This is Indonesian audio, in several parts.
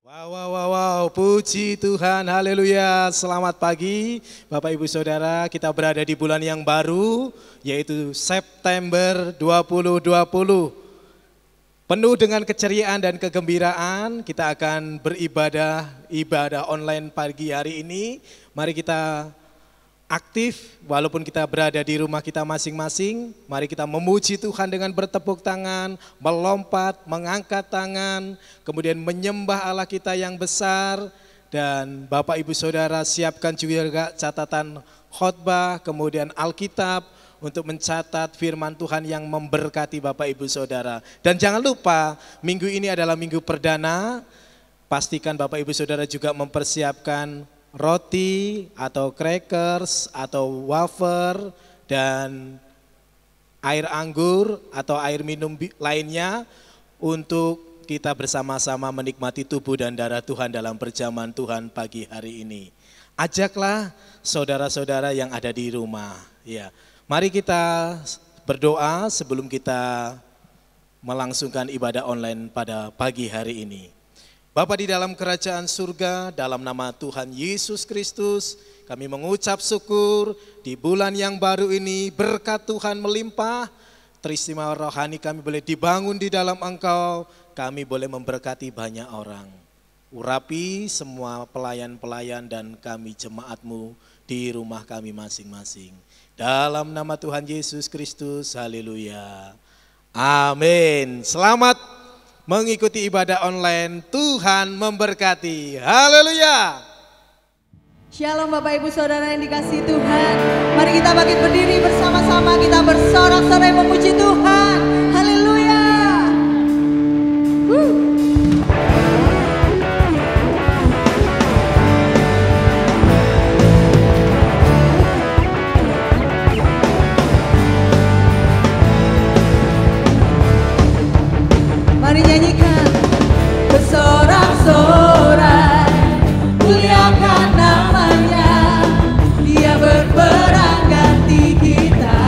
Wow, wow, wow, wow, puji Tuhan, haleluya, selamat pagi Bapak Ibu Saudara, kita berada di bulan yang baru yaitu September 2020. Penuh dengan keceriaan dan kegembiraan, kita akan ibadah online pagi hari ini. Mari kita aktif, walaupun kita berada di rumah kita masing-masing, mari kita memuji Tuhan dengan bertepuk tangan, melompat, mengangkat tangan, kemudian menyembah Allah kita yang besar. Dan Bapak Ibu Saudara siapkan juga catatan khotbah, kemudian Alkitab untuk mencatat firman Tuhan yang memberkati Bapak Ibu Saudara. Dan jangan lupa, minggu ini adalah minggu perdana, pastikan Bapak Ibu Saudara juga mempersiapkan roti atau crackers atau wafer dan air anggur atau air minum lainnya untuk kita bersama-sama menikmati tubuh dan darah Tuhan dalam perjamuan Tuhan pagi hari ini. Ajaklah saudara-saudara yang ada di rumah. Ya, mari kita berdoa sebelum kita melangsungkan ibadah online pada pagi hari ini. Bapa di dalam kerajaan surga, dalam nama Tuhan Yesus Kristus, kami mengucap syukur di bulan yang baru ini, berkat Tuhan melimpah, teristimewa rohani kami boleh dibangun di dalam Engkau, kami boleh memberkati banyak orang. Urapi semua pelayan-pelayan dan kami jemaat-Mu di rumah kami masing-masing. Dalam nama Tuhan Yesus Kristus, haleluya. Amin. Selamat mengikuti ibadah online, Tuhan memberkati. Haleluya. Shalom Bapak Ibu Saudara yang dikasihi Tuhan. Mari kita bangkit berdiri bersama-sama, kita bersorak-sorai memuji Tuhan. Haleluya. Mari nyanyikan. Bersorak-sorai, muliakan namanya, Dia berperang ganti kita.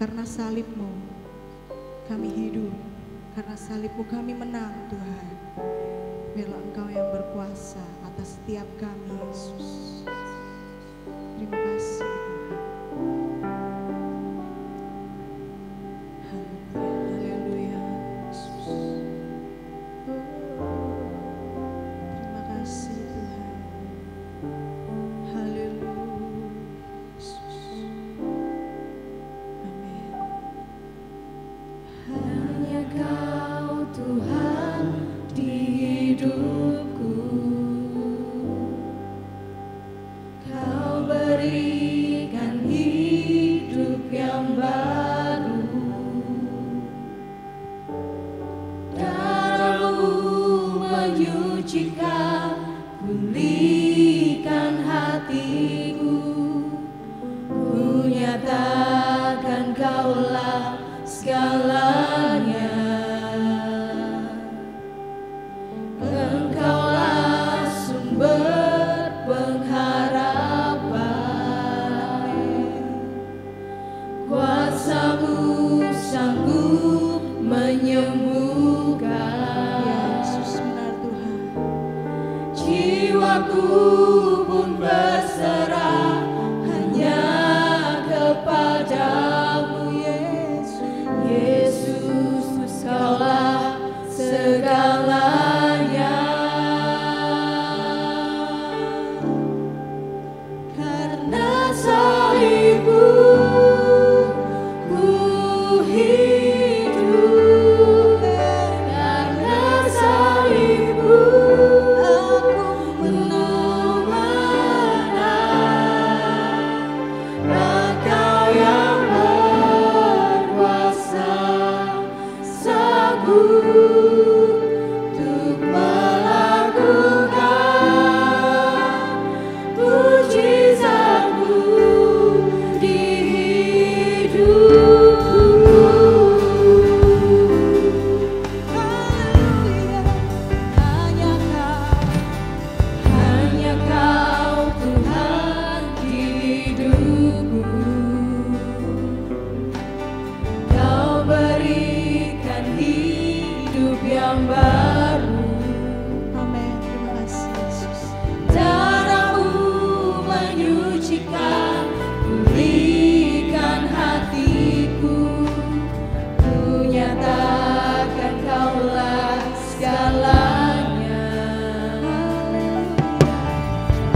Karena salib-Mu kami hidup, karena salib-Mu kami menang Tuhan. Biarlah Engkau yang berkuasa atas setiap kami Yesus. Terima kasih Tuhan. Haleluya, haleluya Yesus. Terima kasih Tuhan. Haleluya Yesus. Amin. Hanya Kau Tuhan di hidupku, Kau berikan hidup yang baru. Darah-Mu menyucikan, pulihkan hatiku. Ku nyatakan Kaulah segalanya. Engkaulah sumber pengharapan. Kuasa-Mu sanggup menyembuhkan. Yesus benar Tuhan. Jiwaku pun berserah hanya kepadamu Yesus. Yesus, Kaulah segalanya. Karena salib-Mu ku hidup. Karena salib-Mu aku menang. Engkau yang berkuasa, sanggup untuk melakukan mujizat-Mu di hidupku. Haleluya. Hanya Kau Tuhan di hidupku. Kau berikan hidup yang baru. Amin. Terima kasih Yesus. Darah-Mu menyucikan, pulihkan hatiku. Ku nyatakan Kaulah segalanya.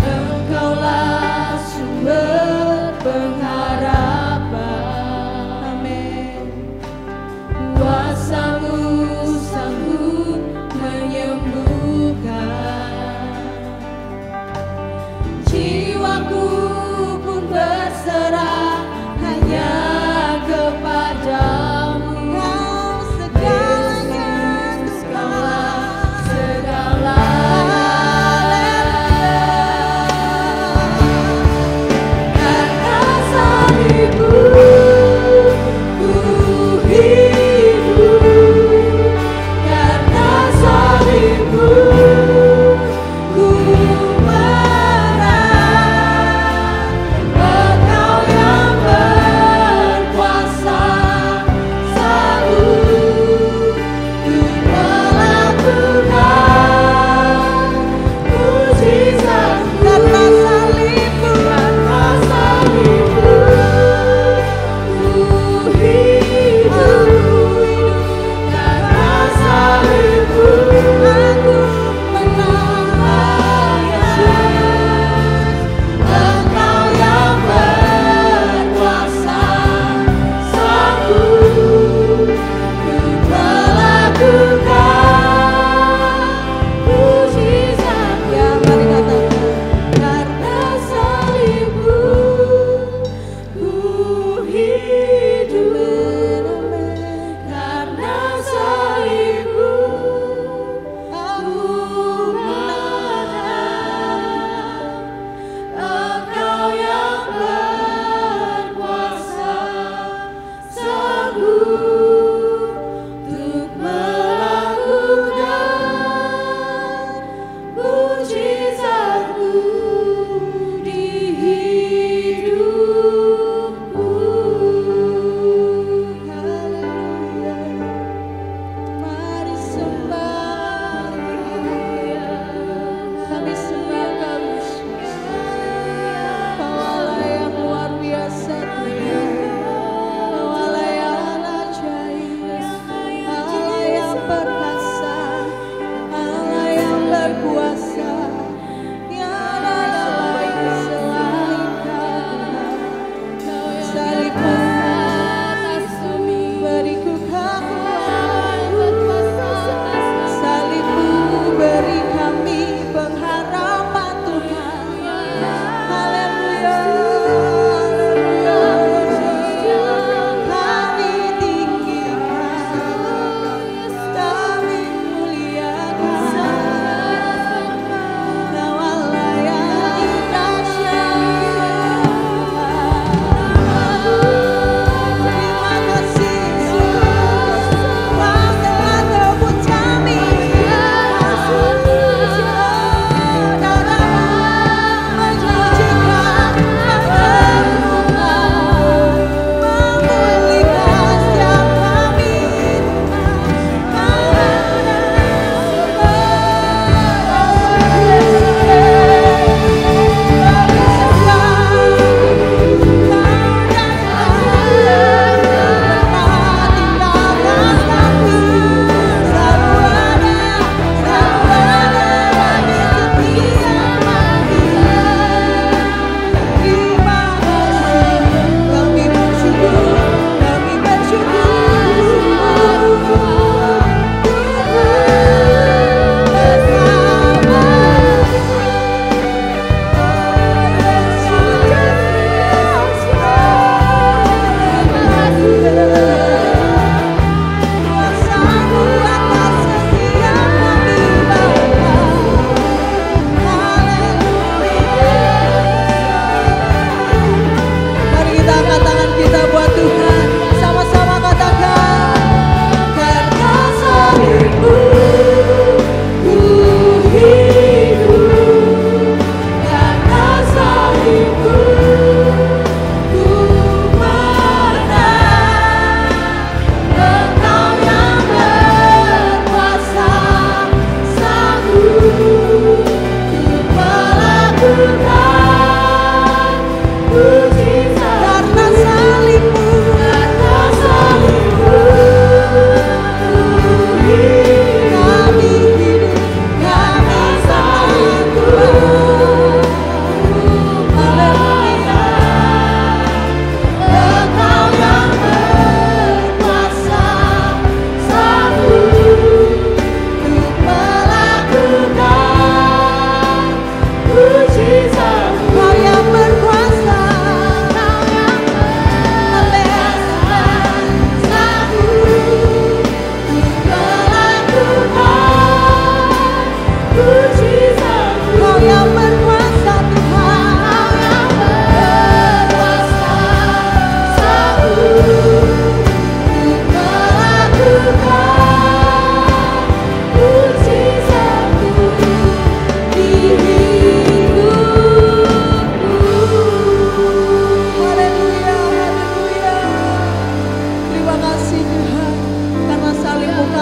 Engkaulah sumber pengharapan. Amin. Kuasa-Mu sanggup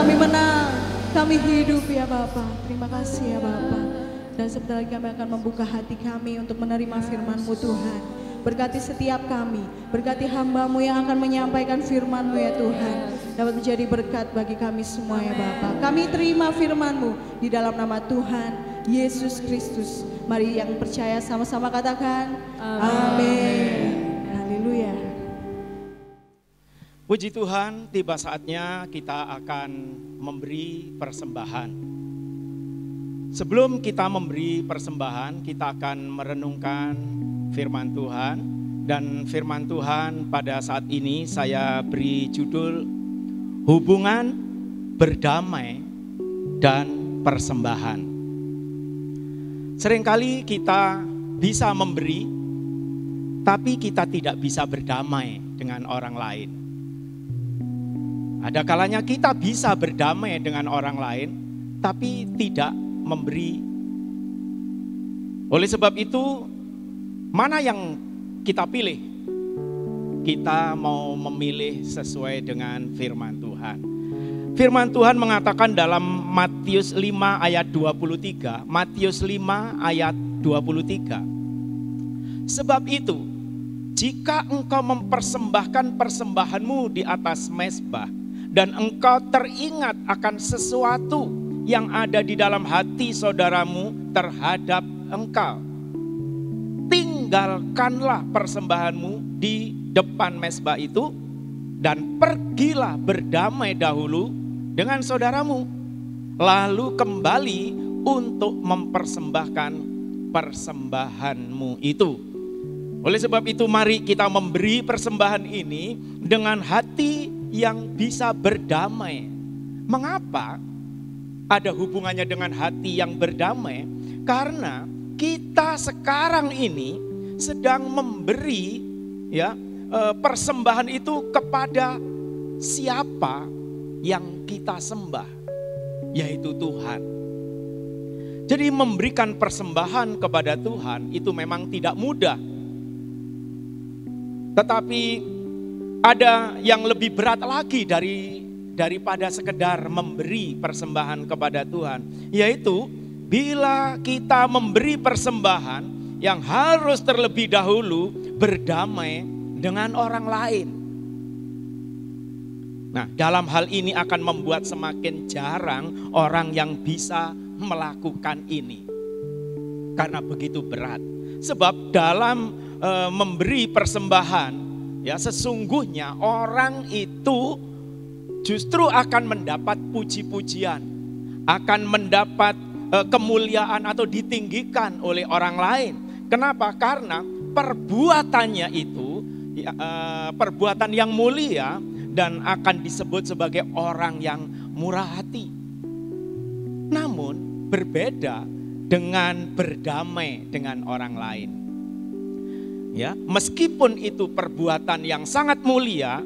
kami menang, kami hidup ya Bapa. Terima kasih ya Bapa. Dan sebentar lagi kami akan membuka hati kami untuk menerima firman-Mu Tuhan. Berkati setiap kami, berkati hamba-Mu yang akan menyampaikan firman-Mu ya Tuhan. Dapat menjadi berkat bagi kami semua ya Bapa. Kami terima firman-Mu di dalam nama Tuhan Yesus Kristus. Mari yang percaya sama-sama katakan amin. Haleluya. Puji Tuhan, tiba saatnya kita akan memberi persembahan. Sebelum kita memberi persembahan, kita akan merenungkan firman Tuhan. Dan firman Tuhan pada saat ini saya beri judul Hubungan Berdamai dan Persembahan. Seringkali kita bisa memberi, tapi kita tidak bisa berdamai dengan orang lain. Ada kalanya kita bisa berdamai dengan orang lain, tapi tidak memberi. Oleh sebab itu, mana yang kita pilih? Kita mau memilih sesuai dengan firman Tuhan. Firman Tuhan mengatakan dalam Matius 5 ayat 23. Matius 5 ayat 23. Sebab itu, jika engkau mempersembahkan persembahanmu di atas mezbah, dan engkau teringat akan sesuatu yang ada di dalam hati saudaramu terhadap engkau, tinggalkanlah persembahanmu di depan mezbah itu, dan pergilah berdamai dahulu dengan saudaramu, lalu kembali untuk mempersembahkan persembahanmu itu. Oleh sebab itu mari kita memberi persembahan ini dengan hati yang bisa berdamai. Mengapa ada hubungannya dengan hati yang berdamai? Karena kita sekarang ini sedang memberi persembahan itu kepada siapa yang kita sembah, yaitu Tuhan. Jadi memberikan persembahan kepada Tuhan itu memang tidak mudah. Tetapi ada yang lebih berat lagi daripada sekedar memberi persembahan kepada Tuhan, yaitu bila kita memberi persembahan yang harus terlebih dahulu berdamai dengan orang lain. Nah, dalam hal ini akan membuat semakin jarang orang yang bisa melakukan ini. Karena begitu berat. Sebab dalam memberi persembahan, ya sesungguhnya orang itu justru akan mendapat puji-pujian, akan mendapat kemuliaan atau ditinggikan oleh orang lain. Kenapa? Karena perbuatannya itu perbuatan yang mulia dan akan disebut sebagai orang yang murah hati. Namun berbeda dengan berdamai dengan orang lain. Ya, meskipun itu perbuatan yang sangat mulia,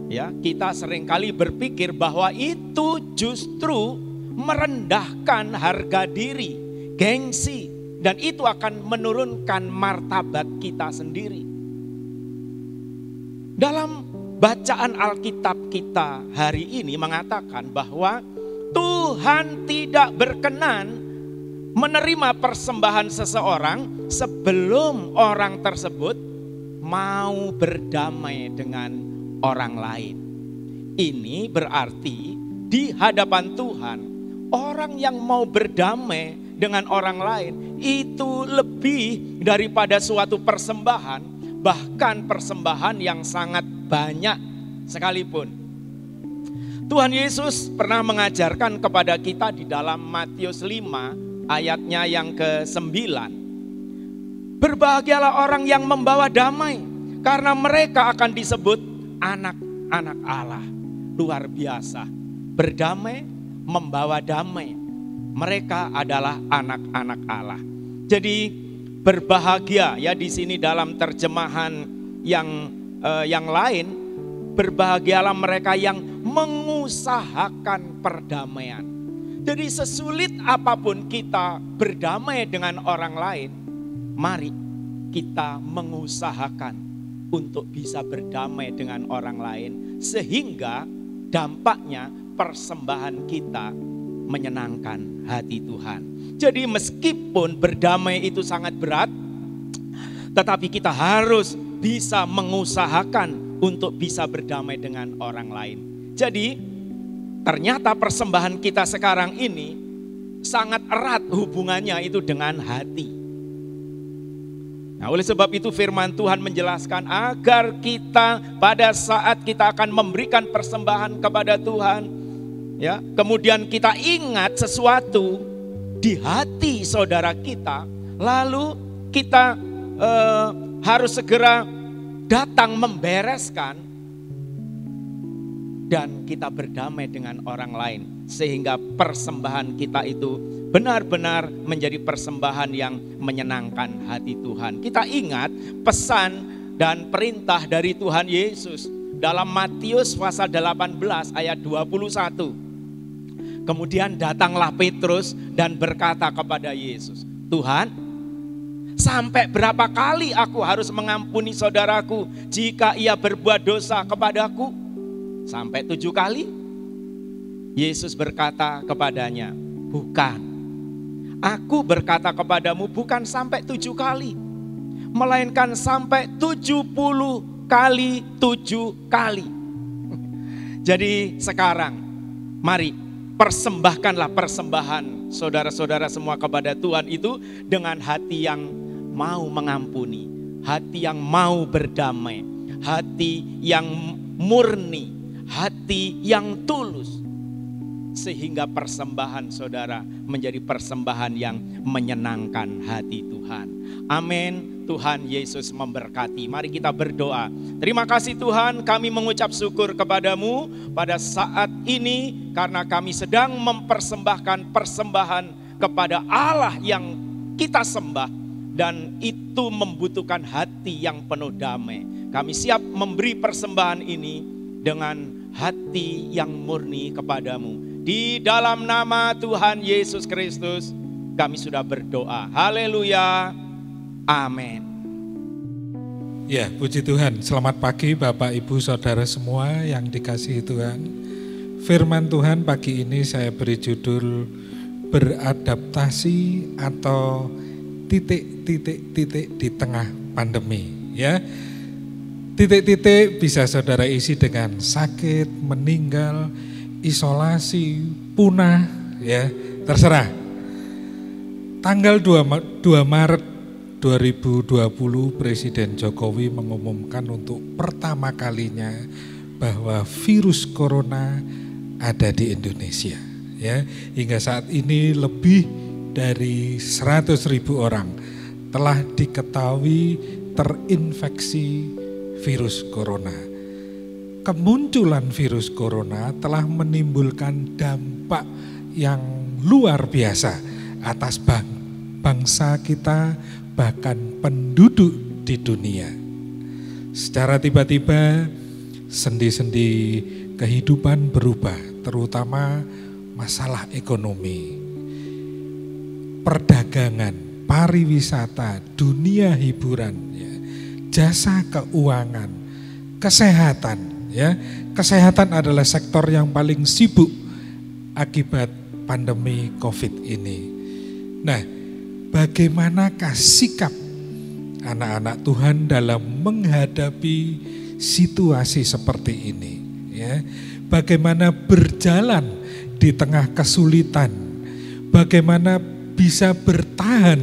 ya, kita seringkali berpikir bahwa itu justru merendahkan harga diri, gengsi, dan itu akan menurunkan martabat kita sendiri. Dalam bacaan Alkitab kita hari ini mengatakan bahwa Tuhan tidak berkenan menerima persembahan seseorang sebelum orang tersebut mau berdamai dengan orang lain. Ini berarti di hadapan Tuhan, orang yang mau berdamai dengan orang lain itu lebih daripada suatu persembahan, bahkan persembahan yang sangat banyak sekalipun. Tuhan Yesus pernah mengajarkan kepada kita di dalam Matius 5 ayatnya yang ke-9. Berbahagialah orang yang membawa damai, karena mereka akan disebut anak-anak Allah. Luar biasa. Berdamai, membawa damai. Mereka adalah anak-anak Allah. Jadi berbahagia ya di sini dalam terjemahan yang lain, berbahagialah mereka yang mengusahakan perdamaian. Jadi sesulit apapun kita berdamai dengan orang lain, mari kita mengusahakan untuk bisa berdamai dengan orang lain. Sehingga dampaknya persembahan kita menyenangkan hati Tuhan. Jadi meskipun berdamai itu sangat berat, tetapi kita harus bisa mengusahakan untuk bisa berdamai dengan orang lain. Jadi ternyata persembahan kita sekarang ini sangat erat hubungannya itu dengan hati. Nah, oleh sebab itu firman Tuhan menjelaskan agar kita pada saat kita akan memberikan persembahan kepada Tuhan, ya, kemudian kita ingat sesuatu di hati saudara kita, lalu kita harus segera datang membereskan dan kita berdamai dengan orang lain, sehingga persembahan kita itu benar-benar menjadi persembahan yang menyenangkan hati Tuhan. Kita ingat pesan dan perintah dari Tuhan Yesus dalam Matius pasal 18 ayat 21. Kemudian datanglah Petrus dan berkata kepada Yesus, "Tuhan, sampai berapa kali aku harus mengampuni saudaraku jika ia berbuat dosa kepadaku? Sampai 7 kali?" Yesus berkata kepadanya, "Bukan. Aku berkata kepadamu bukan sampai 7 kali, melainkan sampai 70 kali 7 kali." Jadi sekarang mari persembahkanlah persembahan saudara-saudara semua kepada Tuhan itu dengan hati yang mau mengampuni, hati yang mau berdamai, hati yang murni, hati yang tulus, sehingga persembahan saudara menjadi persembahan yang menyenangkan hati Tuhan. Amin. Tuhan Yesus memberkati. Mari kita berdoa. Terima kasih Tuhan, kami mengucap syukur kepadamu pada saat ini karena kami sedang mempersembahkan persembahan kepada Allah yang kita sembah, dan itu membutuhkan hati yang penuh damai. Kami siap memberi persembahan ini dengan hati yang murni kepadamu. Di dalam nama Tuhan Yesus Kristus kami sudah berdoa. Haleluya. Amin. Ya, puji Tuhan. Selamat pagi Bapak Ibu Saudara semua yang dikasihi Tuhan. Firman Tuhan pagi ini saya beri judul beradaptasi atau titik-titik di tengah pandemi, ya. Titik-titik bisa saudara isi dengan sakit, meninggal, isolasi, punah, ya, terserah. Tanggal 2 Maret 2020 Presiden Jokowi mengumumkan untuk pertama kalinya bahwa virus corona ada di Indonesia, ya. Hingga saat ini lebih dari 100.000 orang telah diketahui terinfeksi virus corona. Kemunculan virus corona telah menimbulkan dampak yang luar biasa atas bangsa kita, bahkan penduduk di dunia. Secara tiba-tiba sendi-sendi kehidupan berubah, terutama masalah ekonomi, perdagangan, pariwisata, dunia hiburan, ya, jasa keuangan, kesehatan, ya. Kesehatan adalah sektor yang paling sibuk akibat pandemi Covid ini. Nah, bagaimanakah sikap anak-anak Tuhan dalam menghadapi situasi seperti ini, ya? Bagaimana berjalan di tengah kesulitan, bagaimana bisa bertahan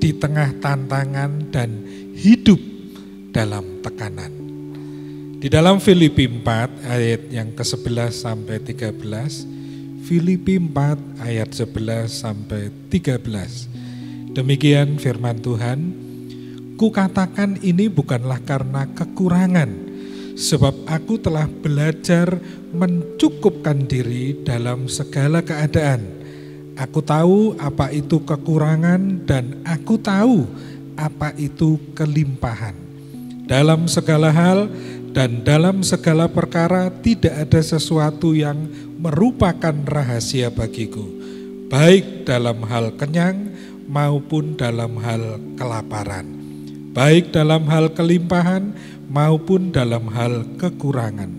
di tengah tantangan dan hidup dalam tekanan. Di dalam Filipi 4 ayat yang ke-11 sampai 13, Filipi 4 ayat 11 sampai 13. Demikian firman Tuhan, "Kukatakan ini bukanlah karena kekurangan, sebab aku telah belajar mencukupkan diri dalam segala keadaan. Aku tahu apa itu kekurangan dan aku tahu apa itu kelimpahan. Dalam segala hal dan dalam segala perkara tidak ada sesuatu yang merupakan rahasia bagiku, baik dalam hal kenyang maupun dalam hal kelaparan, baik dalam hal kelimpahan maupun dalam hal kekurangan.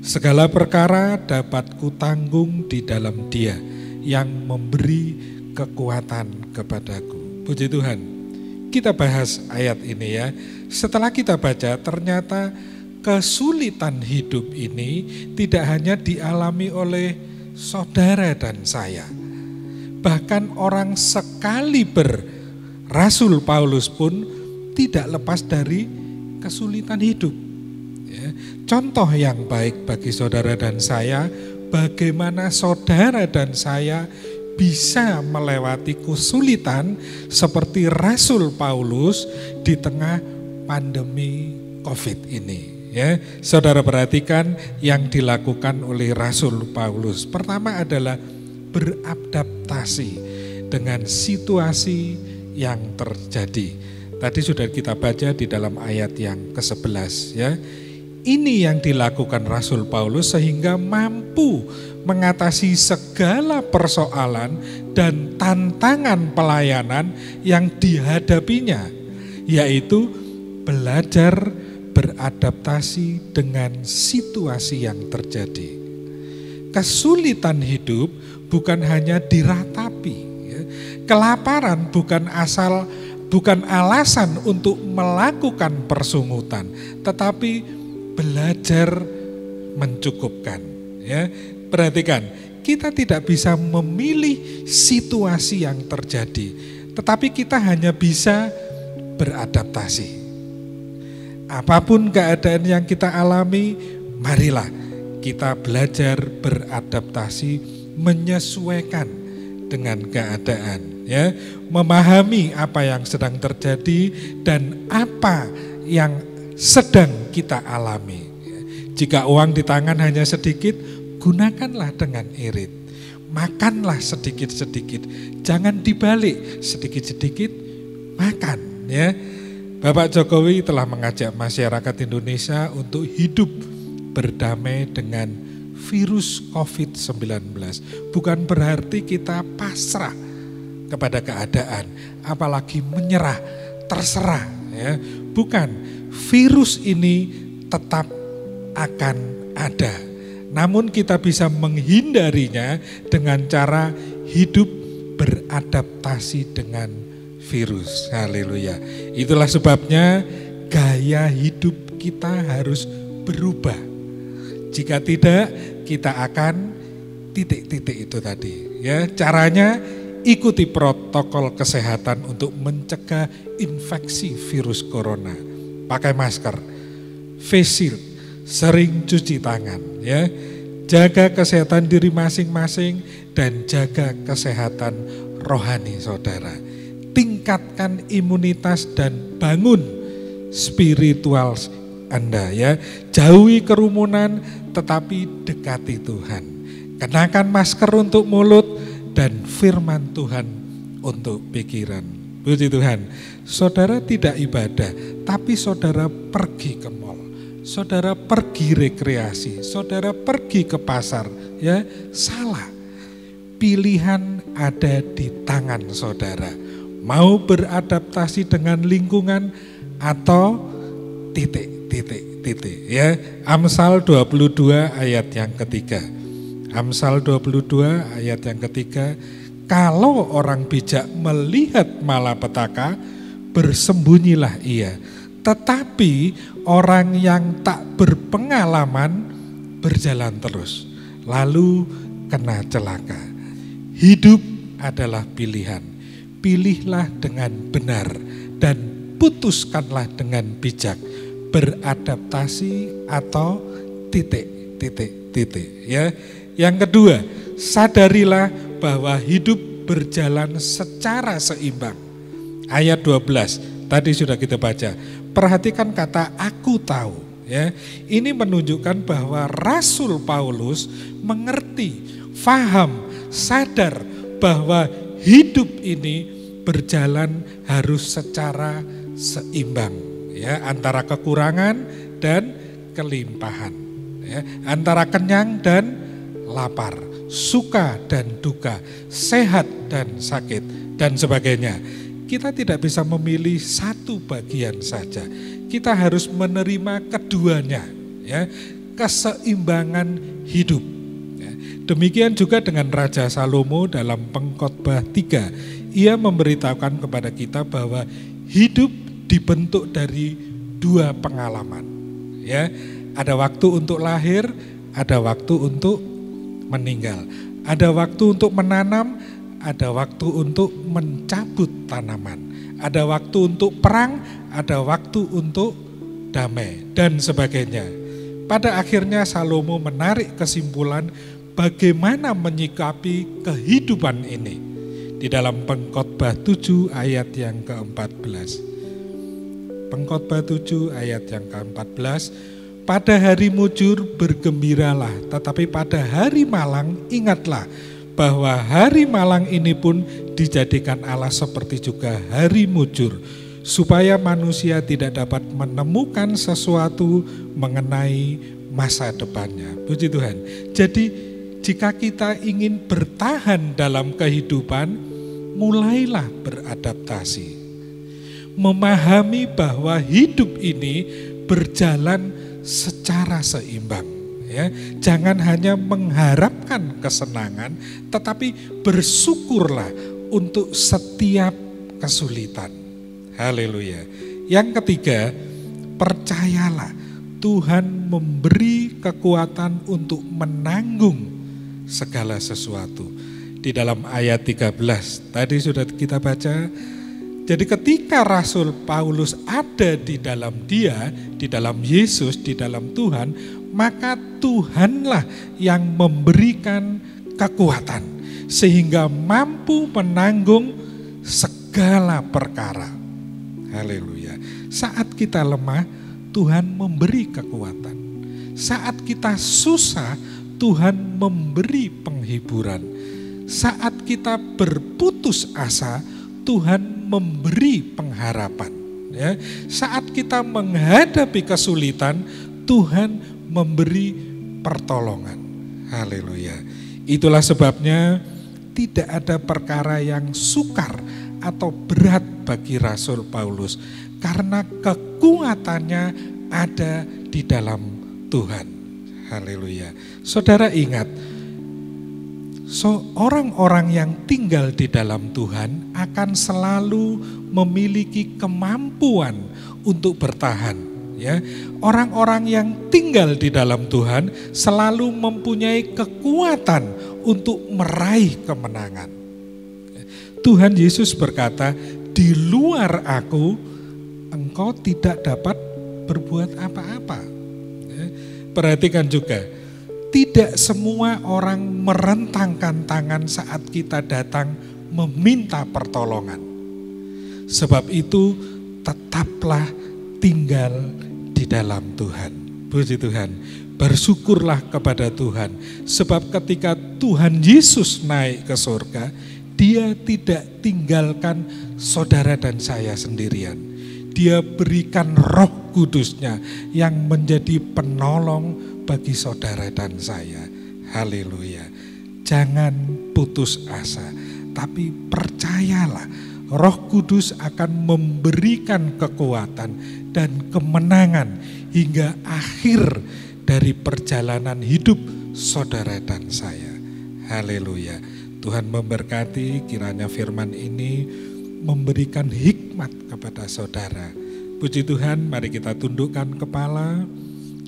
Segala perkara dapat kutanggung di dalam Dia yang memberi kekuatan kepadaku. Puji Tuhan. Kita bahas ayat ini ya. Setelah kita baca, ternyata kesulitan hidup ini tidak hanya dialami oleh saudara dan saya. Bahkan orang sekaliber Rasul Paulus pun tidak lepas dari kesulitan hidup. Ya. Contoh yang baik bagi saudara dan saya, bagaimana saudara dan saya bisa melewati kesulitan seperti Rasul Paulus di tengah pandemi COVID ini. Ya, saudara perhatikan yang dilakukan oleh Rasul Paulus. Pertama adalah beradaptasi dengan situasi yang terjadi. Tadi sudah kita baca di dalam ayat yang ke-11 ya. Ini yang dilakukan Rasul Paulus sehingga mampu mengatasi segala persoalan dan tantangan pelayanan yang dihadapinya, yaitu belajar beradaptasi dengan situasi yang terjadi. Kesulitan hidup bukan hanya diratapi, ya. Kelaparan bukan alasan untuk melakukan persungutan, tetapi belajar mencukupkan. Ya, perhatikan, kita tidak bisa memilih situasi yang terjadi, tetapi kita hanya bisa beradaptasi. Apapun keadaan yang kita alami, marilah kita belajar beradaptasi, menyesuaikan dengan keadaan, ya, memahami apa yang sedang terjadi dan apa yang sedang kita alami. Jika uang di tangan hanya sedikit, gunakanlah dengan irit. Makanlah sedikit-sedikit, jangan dibalik, sedikit-sedikit makan. Ya, Bapak Jokowi telah mengajak masyarakat Indonesia untuk hidup berdamai dengan virus COVID-19. Bukan berarti kita pasrah kepada keadaan, apalagi menyerah, terserah. Ya, bukan. Virus ini tetap akan ada, namun kita bisa menghindarinya dengan cara hidup beradaptasi dengan virus. Haleluya. Itulah sebabnya gaya hidup kita harus berubah. Jika tidak, kita akan titik-titik itu tadi. Ya, caranya ikuti protokol kesehatan untuk mencegah infeksi virus corona. Pakai masker, face shield, sering cuci tangan, ya. Jaga kesehatan diri masing-masing dan jaga kesehatan rohani saudara. Tingkatkan imunitas dan bangun spiritual Anda, ya. Jauhi kerumunan tetapi dekati Tuhan. Kenakan masker untuk mulut dan firman Tuhan untuk pikiran. Puji Tuhan, saudara tidak ibadah, tapi saudara pergi ke mall, saudara pergi rekreasi, saudara pergi ke pasar, ya, salah. Pilihan ada di tangan saudara. Mau beradaptasi dengan lingkungan atau titik, ya. Amsal 22 ayat yang ketiga. Amsal 22 ayat yang ketiga. Kalau orang bijak melihat malapetaka, bersembunyilah ia. Tetapi orang yang tak berpengalaman berjalan terus, lalu kena celaka. Hidup adalah pilihan. Pilihlah dengan benar dan putuskanlah dengan bijak. Beradaptasi atau titik. Ya. Yang kedua, sadarilah bahwa hidup berjalan secara seimbang. Ayat 12, tadi sudah kita baca. Perhatikan kata aku tahu. Ya. Ini menunjukkan bahwa Rasul Paulus mengerti, faham, sadar bahwa hidup ini berjalan harus secara seimbang. Ya, antara kekurangan dan kelimpahan. Ya, antara kenyang dan lapar, suka dan duka, sehat dan sakit, dan sebagainya. Kita tidak bisa memilih satu bagian saja. Kita harus menerima keduanya. Ya, keseimbangan hidup. Ya, demikian juga dengan Raja Salomo dalam Pengkhotbah 3. Ia memberitahukan kepada kita bahwa hidup dibentuk dari 2 pengalaman. Ya, ada waktu untuk lahir, ada waktu untuk meninggal. Ada waktu untuk menanam, ada waktu untuk mencabut tanaman. Ada waktu untuk perang, ada waktu untuk damai, dan sebagainya. Pada akhirnya Salomo menarik kesimpulan bagaimana menyikapi kehidupan ini di dalam Pengkhotbah 7 ayat yang ke-14. Pengkhotbah 7 ayat yang ke-14, pada hari mujur bergembiralah, tetapi pada hari malang ingatlah bahwa hari malang ini pun dijadikan Allah seperti juga hari mujur, supaya manusia tidak dapat menemukan sesuatu mengenai masa depannya. Puji Tuhan. Jadi jika kita ingin bertahan dalam kehidupan, mulailah beradaptasi. Memahami bahwa hidup ini berjalan secara seimbang. Ya, jangan hanya mengharapkan kesenangan, tetapi bersyukurlah untuk setiap kesulitan. Haleluya. Yang ketiga, percayalah Tuhan memberi kekuatan untuk menanggung segala sesuatu. Di dalam ayat 13, tadi sudah kita baca. Jadi ketika Rasul Paulus ada di dalam dia, di dalam Yesus, di dalam Tuhan, maka Tuhanlah yang memberikan kekuatan sehingga mampu menanggung segala perkara. Haleluya. Saat kita lemah, Tuhan memberi kekuatan. Saat kita susah, Tuhan memberi penghiburan. Saat kita berputus asa, Tuhan memberi pengharapan. Ya. Saat kita menghadapi kesulitan, Tuhan memberi pertolongan. Haleluya. Itulah sebabnya tidak ada perkara yang sukar atau berat bagi Rasul Paulus, karena kekuatannya ada di dalam Tuhan. Haleluya. Saudara ingat, orang-orang yang tinggal di dalam Tuhan akan selalu memiliki kemampuan untuk bertahan. Ya, orang-orang yang tinggal di dalam Tuhan selalu mempunyai kekuatan untuk meraih kemenangan. Tuhan Yesus berkata, di luar aku, engkau tidak dapat berbuat apa-apa. Ya, perhatikan juga, tidak semua orang merentangkan tangan saat kita datang meminta pertolongan. Sebab itu, tetaplah tinggal di dalam Tuhan. Puji Tuhan. Bersyukurlah kepada Tuhan. Sebab ketika Tuhan Yesus naik ke surga, Dia tidak tinggalkan saudara dan saya sendirian. Dia berikan Roh Kudus-Nya yang menjadi penolong bagi saudara dan saya. Haleluya. Jangan putus asa, tapi percayalah Roh Kudus akan memberikan kekuatan dan kemenangan hingga akhir dari perjalanan hidup saudara dan saya. Haleluya. Tuhan memberkati, kiranya firman ini memberikan hikmat kepada saudara. Puji Tuhan, mari kita tundukkan kepala,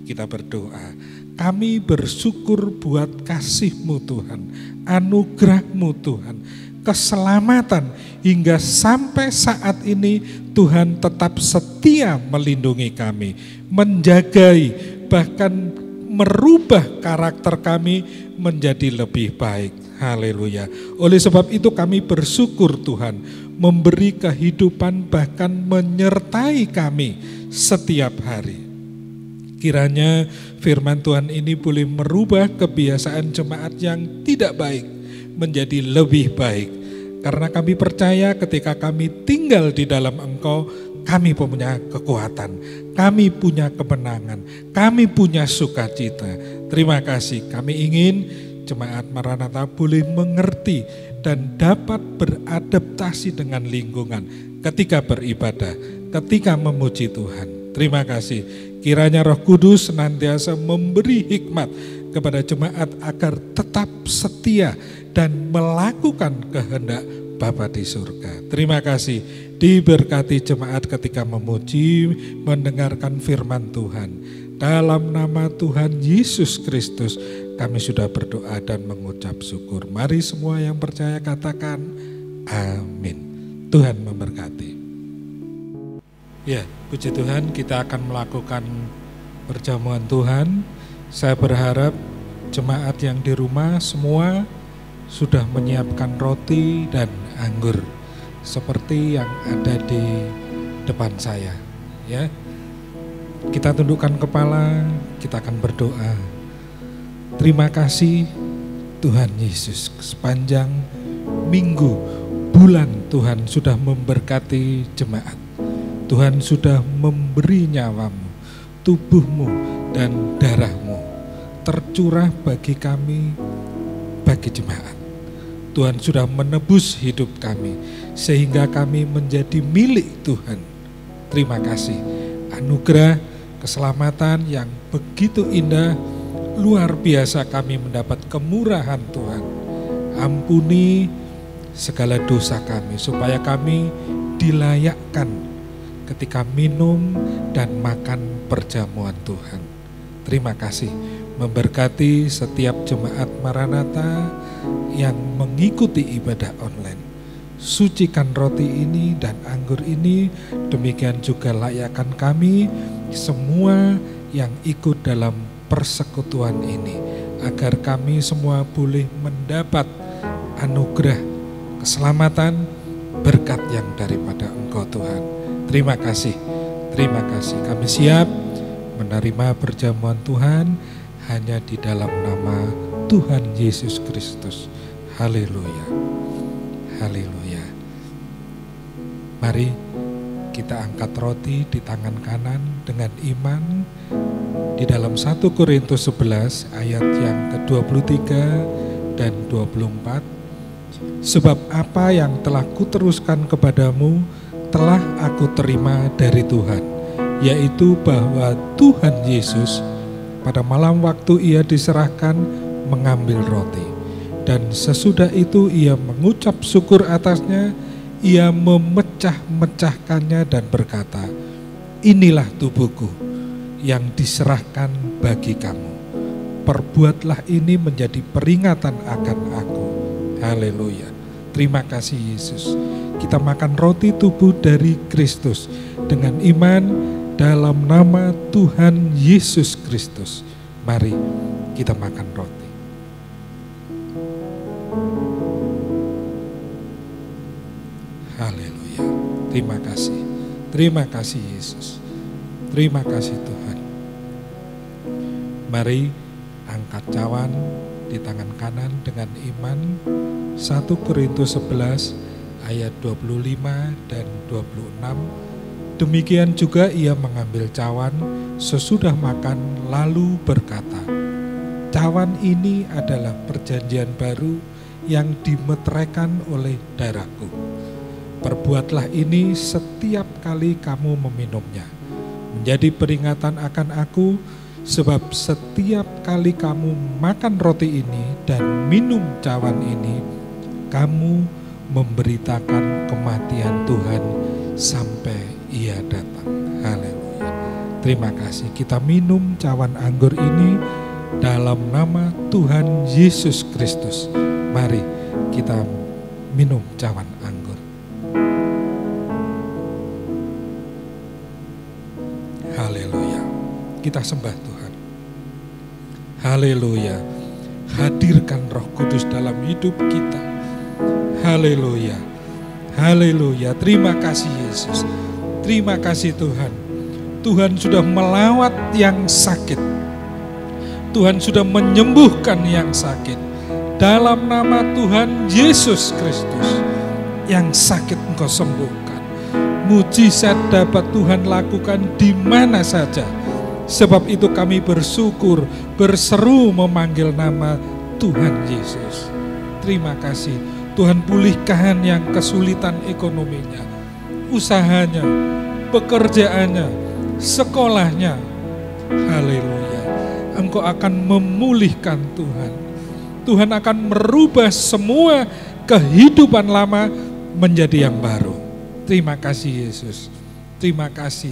kita berdoa. Kami bersyukur buat kasih-Mu Tuhan, anugerah-Mu Tuhan, keselamatan hingga sampai saat ini Tuhan tetap setia melindungi kami, menjagai, bahkan merubah karakter kami menjadi lebih baik. Haleluya. Oleh sebab itu kami bersyukur Tuhan memberi kehidupan bahkan menyertai kami setiap hari. Kiranya firman Tuhan ini boleh merubah kebiasaan jemaat yang tidak baik menjadi lebih baik. Karena kami percaya ketika kami tinggal di dalam Engkau, kami punya kekuatan, kami punya kemenangan, kami punya sukacita. Terima kasih, kami ingin jemaat Maranatha boleh mengerti dan dapat beradaptasi dengan lingkungan ketika beribadah, ketika memuji Tuhan. Terima kasih, Kiranya Roh Kudus senantiasa memberi hikmat kepada jemaat agar tetap setia dan melakukan kehendak Bapa di surga. Terima kasih, diberkati jemaat ketika memuji, mendengarkan firman Tuhan. Dalam nama Tuhan Yesus Kristus kami sudah berdoa dan mengucap syukur. Mari semua yang percaya katakan amin. Tuhan memberkati. Ya, puji Tuhan, kita akan melakukan perjamuan Tuhan. Saya berharap jemaat yang di rumah semua sudah menyiapkan roti dan anggur seperti yang ada di depan saya. Ya, kita tundukkan kepala, kita akan berdoa. Terima kasih Tuhan Yesus, sepanjang minggu, bulan Tuhan sudah memberkati jemaat. Tuhan sudah memberi nyawamu, tubuhmu dan darahmu tercurah bagi kami, bagi jemaat. Tuhan sudah menebus hidup kami sehingga kami menjadi milik Tuhan. Terima kasih. Anugerah keselamatan yang begitu indah, luar biasa kami mendapat kemurahan Tuhan. Ampuni segala dosa kami supaya kami dilayakkan ketika minum dan makan perjamuan Tuhan. Terima kasih, memberkati setiap jemaat Maranatha yang mengikuti ibadah online. Sucikan roti ini dan anggur ini, demikian juga layakkan kami semua yang ikut dalam persekutuan ini, agar kami semua boleh mendapat anugerah keselamatan, berkat yang daripada Engkau Tuhan. Terima kasih, terima kasih. Kami siap menerima perjamuan Tuhan hanya di dalam nama Tuhan Yesus Kristus. Haleluya, haleluya. Mari kita angkat roti di tangan kanan dengan iman di dalam 1 Korintus 11 ayat yang ke-23 dan 24. Sebab apa yang telah kuteruskan kepadamu telah aku terima dari Tuhan, yaitu bahwa Tuhan Yesus pada malam waktu ia diserahkan mengambil roti, dan sesudah itu ia mengucap syukur atasnya, ia memecah-mecahkannya dan berkata, inilah tubuhku yang diserahkan bagi kamu. Perbuatlah ini menjadi peringatan akan aku. Haleluya. Terima kasih Yesus. Kita makan roti tubuh dari Kristus dengan iman dalam nama Tuhan Yesus Kristus. Mari kita makan roti. Haleluya. Terima kasih. Terima kasih Yesus. Terima kasih Tuhan. Mari angkat cawan di tangan kanan dengan iman. 1 Korintus 11 ayat 25 dan 26. Demikian juga ia mengambil cawan sesudah makan lalu berkata, cawan ini adalah perjanjian baru yang dimeteraikan oleh darahku. Perbuatlah ini setiap kali kamu meminumnya, menjadi peringatan akan aku, sebab setiap kali kamu makan roti ini dan minum cawan ini, kamu memberitakan kematian Tuhan sampai ia datang. Haleluya. Terima kasih. Kita minum cawan anggur ini dalam nama Tuhan Yesus Kristus. Mari kita minum cawan anggur. Haleluya. Kita sembah Tuhan. Haleluya. Hadirkan Roh Kudus dalam hidup kita. Haleluya. Haleluya. Terima kasih Yesus. Terima kasih Tuhan. Tuhan sudah melawat yang sakit. Tuhan sudah menyembuhkan yang sakit. Dalam nama Tuhan Yesus Kristus, yang sakit Engkau sembuhkan. Mujizat dapat Tuhan lakukan di mana saja. Sebab itu kami bersyukur, berseru memanggil nama Tuhan Yesus. Terima kasih. Tuhan pulihkan yang kesulitan ekonominya, usahanya, pekerjaannya, sekolahnya, Haleluya. Engkau akan memulihkan Tuhan. Tuhan akan merubah semua kehidupan lama menjadi yang baru. Terima kasih Yesus. Terima kasih.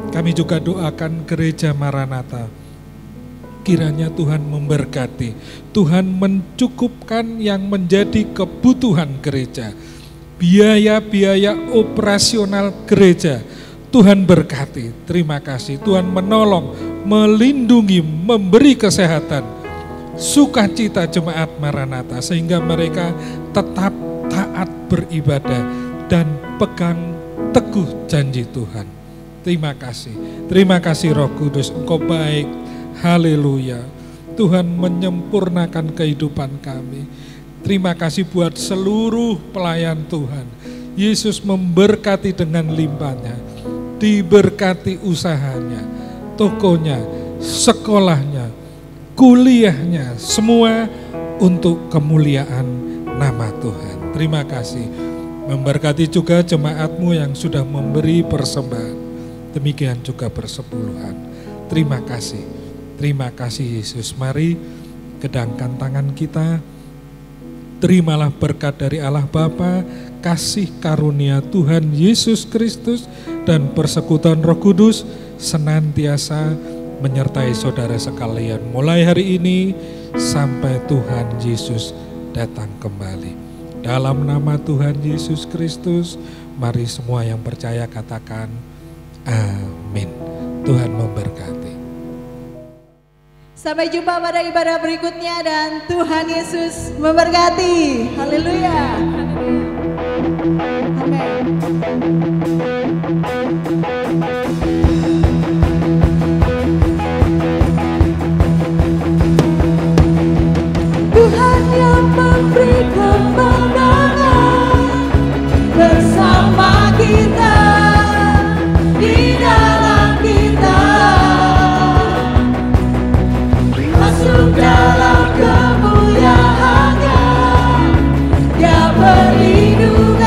Kami juga doakan gereja Maranatha. Kiranya Tuhan memberkati. Tuhan mencukupkan yang menjadi kebutuhan gereja. Biaya-biaya operasional gereja. Tuhan berkati. Terima kasih. Tuhan menolong, melindungi, memberi kesehatan. Sukacita jemaat Maranatha sehingga mereka tetap taat beribadah dan pegang teguh janji Tuhan. Terima kasih. Terima kasih Roh Kudus, Engkau baik. Haleluya. Tuhan menyempurnakan kehidupan kami. Terima kasih buat seluruh pelayan Tuhan. Yesus memberkati dengan limpahnya. Diberkati usahanya, tokonya, sekolahnya, kuliahnya, semua untuk kemuliaan nama Tuhan. Terima kasih. Memberkati juga jemaatmu yang sudah memberi persembahan. Demikian juga persepuluhan. Terima kasih. Terima kasih Yesus. Mari kedangkan tangan kita. Terimalah berkat dari Allah Bapa, kasih karunia Tuhan Yesus Kristus, dan persekutuan Roh Kudus senantiasa menyertai saudara sekalian mulai hari ini sampai Tuhan Yesus datang kembali. Dalam nama Tuhan Yesus Kristus, mari semua yang percaya katakan amin. Tuhan memberkati. Sampai jumpa pada ibadah berikutnya dan Tuhan Yesus memberkati. Haleluya. Amin. Tuhan yang memberi kemenangan bersama kita, di dalam kita, masuk dalam kemuliaannya. Dia perlindungan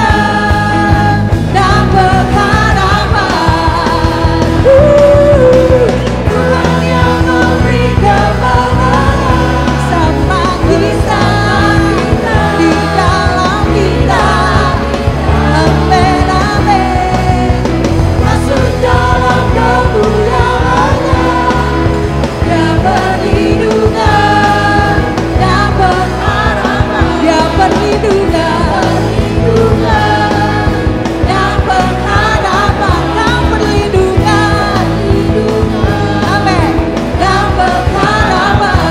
dan pengharapan. Tuhan yang memberi kemenangan sama kita, di dalam kita. Amin, amin. Masuk dalam kemuliaannya. Dia perlindungan dan pengharapan. Dia perlindungan dan pengharapan. Dan perlindungan, amin, dan pengharapan.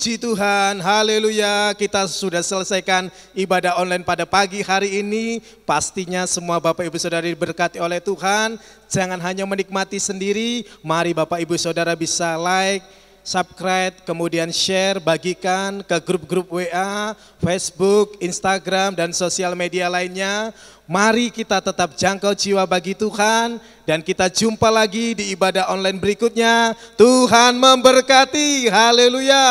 Puji Tuhan, haleluya. Kita sudah selesaikan ibadah online pada pagi hari ini. Pastinya semua Bapak Ibu Saudara diberkati oleh Tuhan. Jangan hanya menikmati sendiri, mari Bapak Ibu Saudara bisa like, subscribe, kemudian share, bagikan ke grup-grup WA, Facebook, Instagram, dan sosial media lainnya. Mari kita tetap jangkau jiwa bagi Tuhan, dan kita jumpa lagi di ibadah online berikutnya. Tuhan memberkati, haleluya.